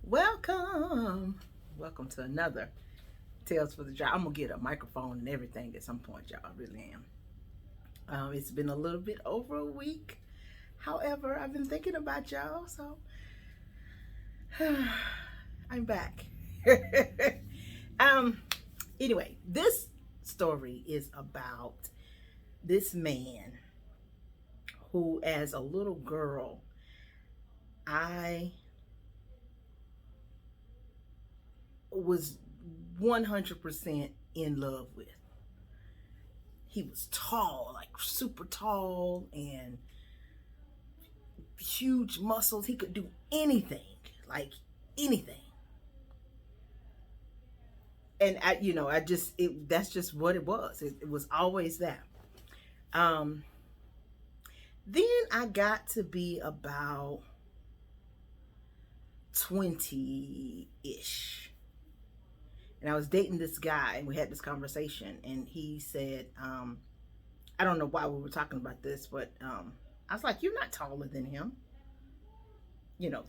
Welcome. Welcome to another Tales for the Job. I'm going to get a microphone and everything at some point, y'all. I really am. It's been a little bit over a week. However, I've been thinking about y'all, so I'm back. um, anyway, this story is about this man who, as a little girl, I was 100% in love with. He was tall, like super tall, and huge muscles. He could do anything, like anything. And that's just what it was. It was always that. Um, then I got to be about 20-ish. And I was dating this guy, and we had this conversation, and he said, I don't know why we were talking about this, but I was like, "You're not taller than him."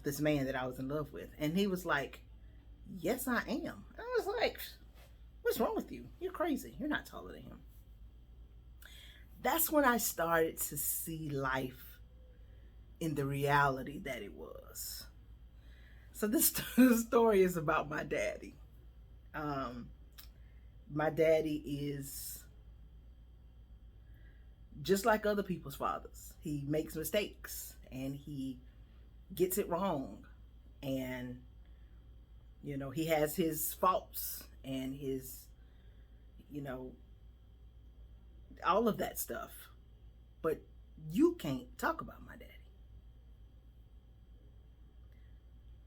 This man that I was in love with. And he was like, "Yes, I am." I was like, "What's wrong with you? You're crazy. You're not taller than him." That's when I started to see life in the reality that it was. So this story is about my daddy. My daddy is just like other people's fathers. He makes mistakes and he gets it wrong. And, he has his faults and his, all of that stuff. But you can't talk about my daddy.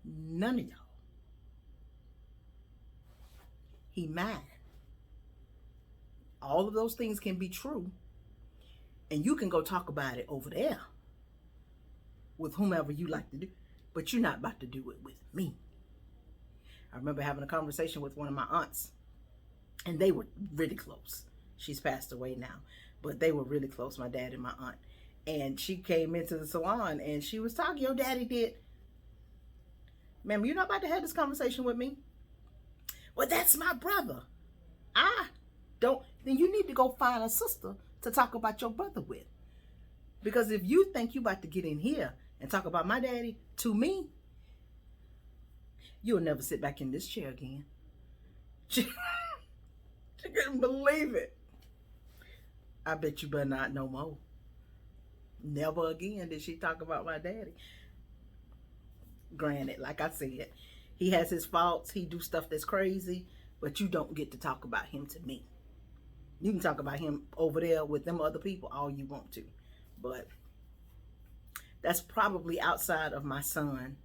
None of y'all. He mad. All of those things can be true. And you can go talk about it over there with whomever you like to do. But you're not about to do it with me. I remember having a conversation with one of my aunts. And they were really close. She's passed away now. But they were really close, my dad and my aunt. And she came into the salon and she was talking, "Your daddy did." "Ma'am, you're not about to have this conversation with me." "Well, that's my brother." "I don't." Then you need to go find a sister to talk about your brother with. Because if you think you about to get in here and talk about my daddy to me, you'll never sit back in this chair again. She couldn't believe it. I bet you better not no more. Never again did she talk about my daddy. Granted, like I said, he has his faults. He do stuff that's crazy, but you don't get to talk about him to me. You can talk about him over there with them other people all you want to. But that's probably outside of my son,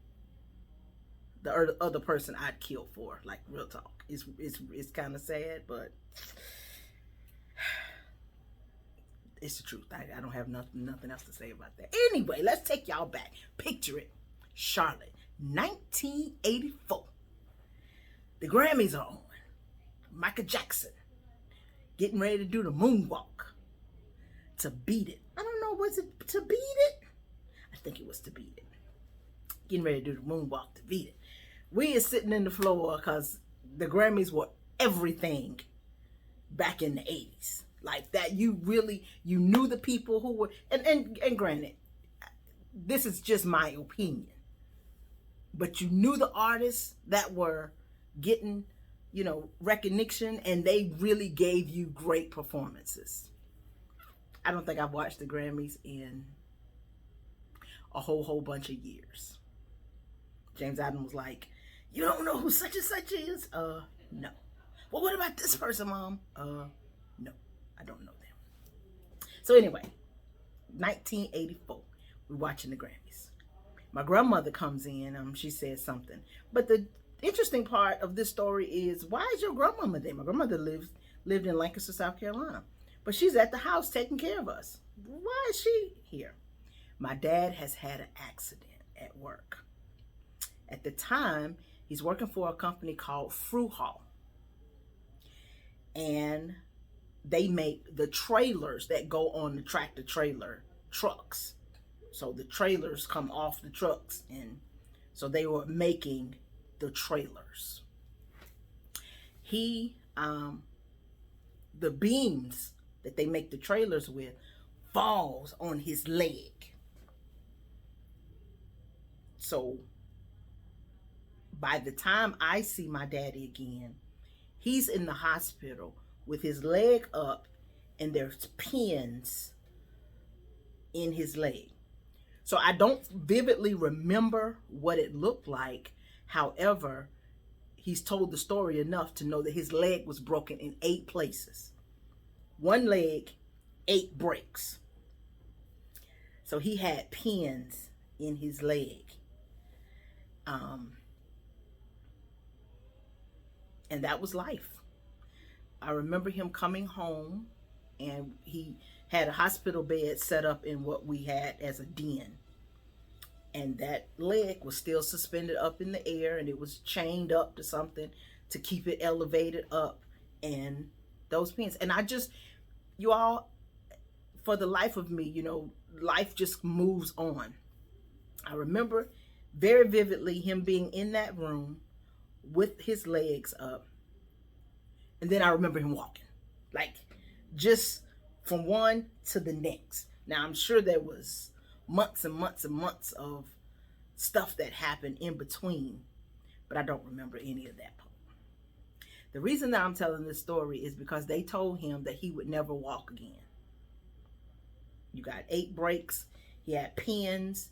the other person I'd kill for, like real talk. It's kind of sad, but it's the truth. I don't have nothing else to say about that. Anyway, let's take y'all back. Picture it. Charlotte, 1984. The Grammys are on. Michael Jackson getting ready to do the moonwalk to Beat It. I don't know, was it To Beat It? I think it was To Beat It. Getting ready to do the moonwalk to Beat It. We is sitting in the floor because the Grammys were everything back in the 80s. Like that, you knew the people who were, and granted, this is just my opinion, but you knew the artists that were getting recognition, and they really gave you great performances. I don't think I've watched the Grammys in a whole bunch of years. James Adams was like, "You don't know who such and such is?" No. "Well, what about this person, Mom?" No, I don't know them. So anyway, 1984, we're watching the Grammys. My grandmother comes in, she says something. But the interesting part of this story is, why is your grandmama there? My grandmother lived in Lancaster, South Carolina. But she's at the house taking care of us. Why is she here? My dad has had an accident at work. At the time, he's working for a company called Fruhall. And they make the trailers that go on the tractor trailer trucks. So the trailers come off the trucks, and so they were making the trailers. He, the beams that they make the trailers with falls on his leg. So by the time I see my daddy again, he's in the hospital with his leg up and there's pins in his leg. So I don't vividly remember what it looked like. However, he's told the story enough to know that his leg was broken in 8 places. One leg, 8 breaks. So he had pins in his leg. And that was life. I remember him coming home, and he had a hospital bed set up in what we had as a den. And that leg was still suspended up in the air, and it was chained up to something to keep it elevated up, and those pins. And I just, you all, for the life of me, you know, life just moves on. I remember very vividly him being in that room with his legs up. And then I remember him walking, like just from one to the next. Now, I'm sure there was months and months and months of stuff that happened in between, but I don't remember any of that part. The reason that I'm telling this story is because they told him that he would never walk again. You got 8 breaks. He had pins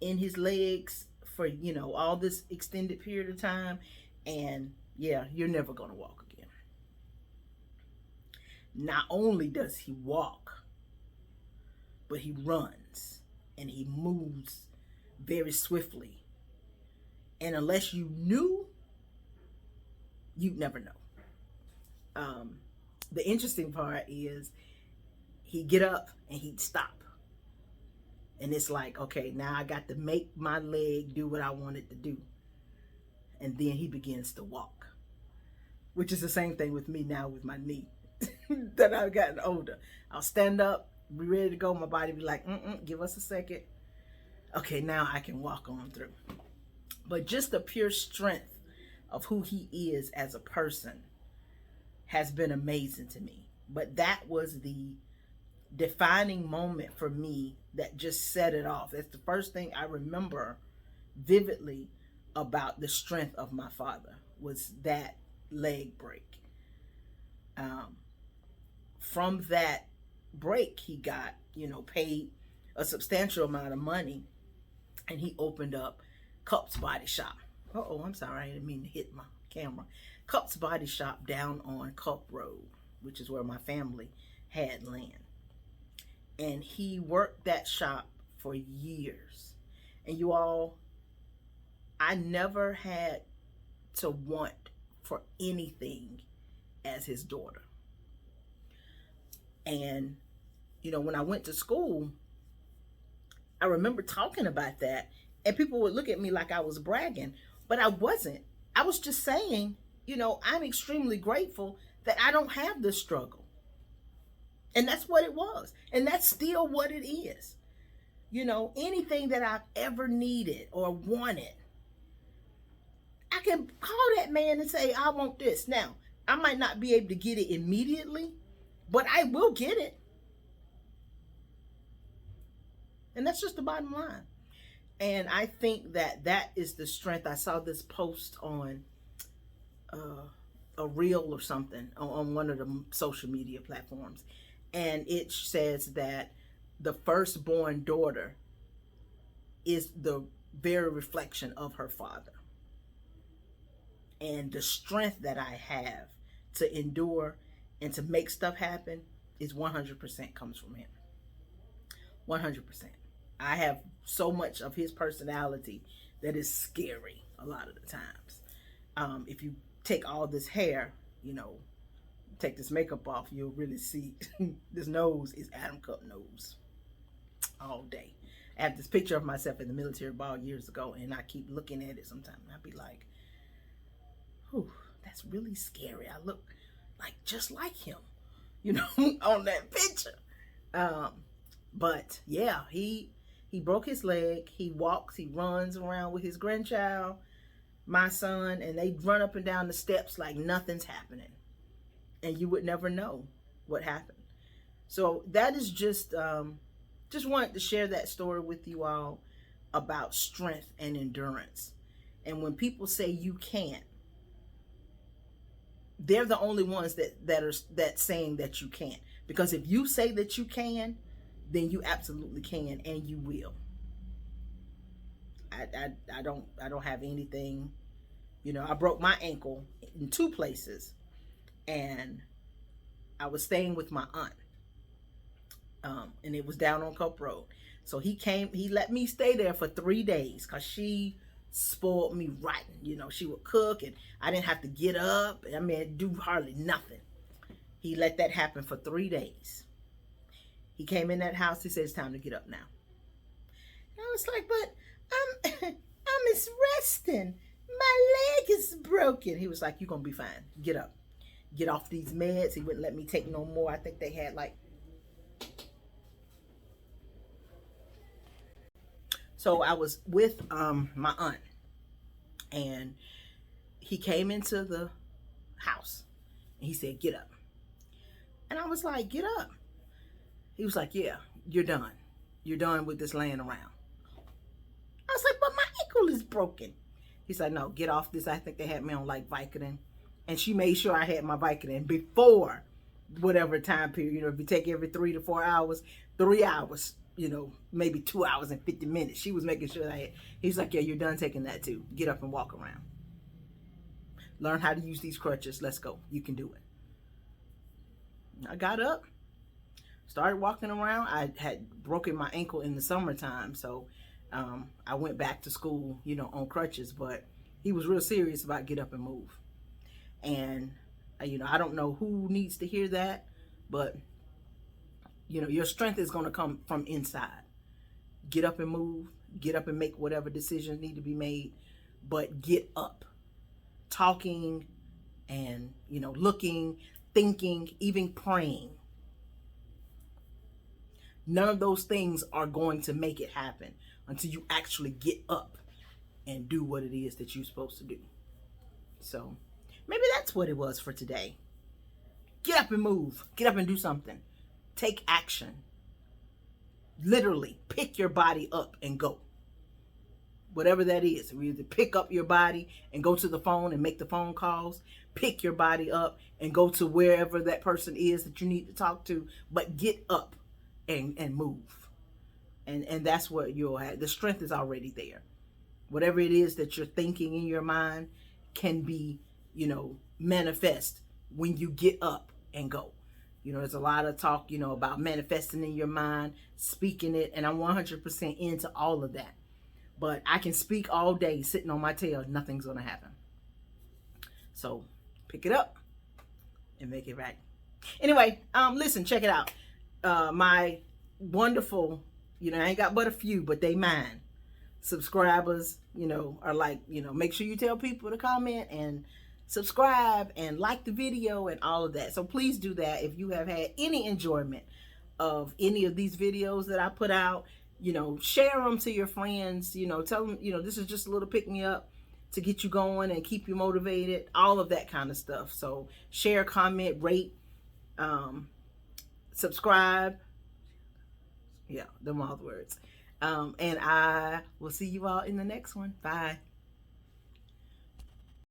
in his legs for, you know, all this extended period of time. And yeah, you're never going to walk again. Not only does he walk, but he runs and he moves very swiftly. And unless you knew, you'd never know. The interesting part is he'd get up and he'd stop. And it's like, okay, now I got to make my leg do what I want it to do. And then he begins to walk, which is the same thing with me now with my knee that I've gotten older. I'll stand up, be ready to go. My body be like, give us a second. Okay, now I can walk on through. But just the pure strength of who he is as a person has been amazing to me. But that was the defining moment for me that just set it off. That's the first thing I remember vividly about the strength of my father, was that leg break. From that break, he got, paid a substantial amount of money, and he opened up Cups Body Shop. I'm sorry, I didn't mean to hit my camera. Cups Body Shop down on Cup Road, which is where my family had land. And he worked that shop for years. And you all, I never had to want for anything as his daughter. And, when I went to school, I remember talking about that, and people would look at me like I was bragging, but I wasn't. I was just saying, I'm extremely grateful that I don't have this struggle. And that's what it was. And that's still what it is. Anything that I've ever needed or wanted, I can call that man and say, I want this. Now, I might not be able to get it immediately, but I will get it. And that's just the bottom line. And I think that that is the strength. I saw this post on a reel or something on one of the social media platforms. And it says that the firstborn daughter is the very reflection of her father. And the strength that I have to endure and to make stuff happen is 100% comes from him. 100%. I have so much of his personality that is scary a lot of the times. If you take all this hair, take this makeup off, you'll really see this nose is Adam Cup nose all day. I have this picture of myself in the military ball years ago, and I keep looking at it sometimes, and I'd be like, whew, that's really scary. I look just like him, on that picture. But yeah, he broke his leg. He walks, he runs around with his grandchild. my son, and they run up and down the steps like nothing's happening, and you would never know what happened. So that is just wanted to share that story with you all about strength and endurance. And when people say you can't, they're the only ones that saying that you can't. Because if you say that you can, then you absolutely can, and you will. I don't have anything. You know, I broke my ankle in 2 places, and I was staying with my aunt, and it was down on Cope Road. So he let me stay there for 3 days because she spoiled me right. You know, she would cook, and I didn't have to get up. I mean, do hardly nothing. He let that happen for 3 days. He came in that house. He said, it's time to get up now. And I was like, but I'm just resting. My leg is broken. He was like, you're going to be fine. Get up. Get off these meds. He wouldn't let me take no more. I think they had like... So I was with my aunt, and he came into the house, and he said, get up. And I was like, get up. He was like, yeah, you're done. You're done with this laying around. I was like, but my ankle is broken. He said, no, get off this. I think they had me on like Vicodin. And she made sure I had my Vicodin before whatever time period. You know, if you take every 3 to 4 hours, 3 hours, you know, maybe 2 hours and 50 minutes. She was making sure that I had. He's like, yeah, you're done taking that too. Get up and walk around. Learn how to use these crutches. Let's go. You can do it. I got up, started walking around. I had broken my ankle in the summertime, so I went back to school, you know, on crutches. But he was real serious about get up and move. And, you know, I don't know who needs to hear that, but, you know, your strength is going to come from inside. Get up and move. Get up and make whatever decisions need to be made. But get up. Talking and, you know, looking, thinking, even praying. None of those things are going to make it happen until you actually get up and do what it is that you're supposed to do. So maybe that's what it was for today. Get up and move. Get up and do something. Take action. Literally pick your body up and go. Whatever that is. We either pick up your body and go to the phone and make the phone calls. Pick your body up and go to wherever that person is that you need to talk to. But get up and move. And that's what you'll have. The strength is already there. Whatever it is that you're thinking in your mind can be, you know, manifest when you get up and go. You know, there's a lot of talk, you know, about manifesting in your mind, speaking it, and I'm 100% into all of that. But I can speak all day sitting on my tail. Nothing's going to happen. So pick it up and make it right. Anyway, listen, check it out. My wonderful, you know, I ain't got but a few, but they mine. Subscribers, you know, are like, you know, make sure you tell people to comment and subscribe and like the video and all of that. So please do that. If you have had any enjoyment of any of these videos that I put out, you know, share them to your friends, you know, tell them, you know, this is just a little pick me up to get you going and keep you motivated, all of that kind of stuff. So share, comment, rate, subscribe. Yeah, them all the words. And I will see you all in the next one. Bye.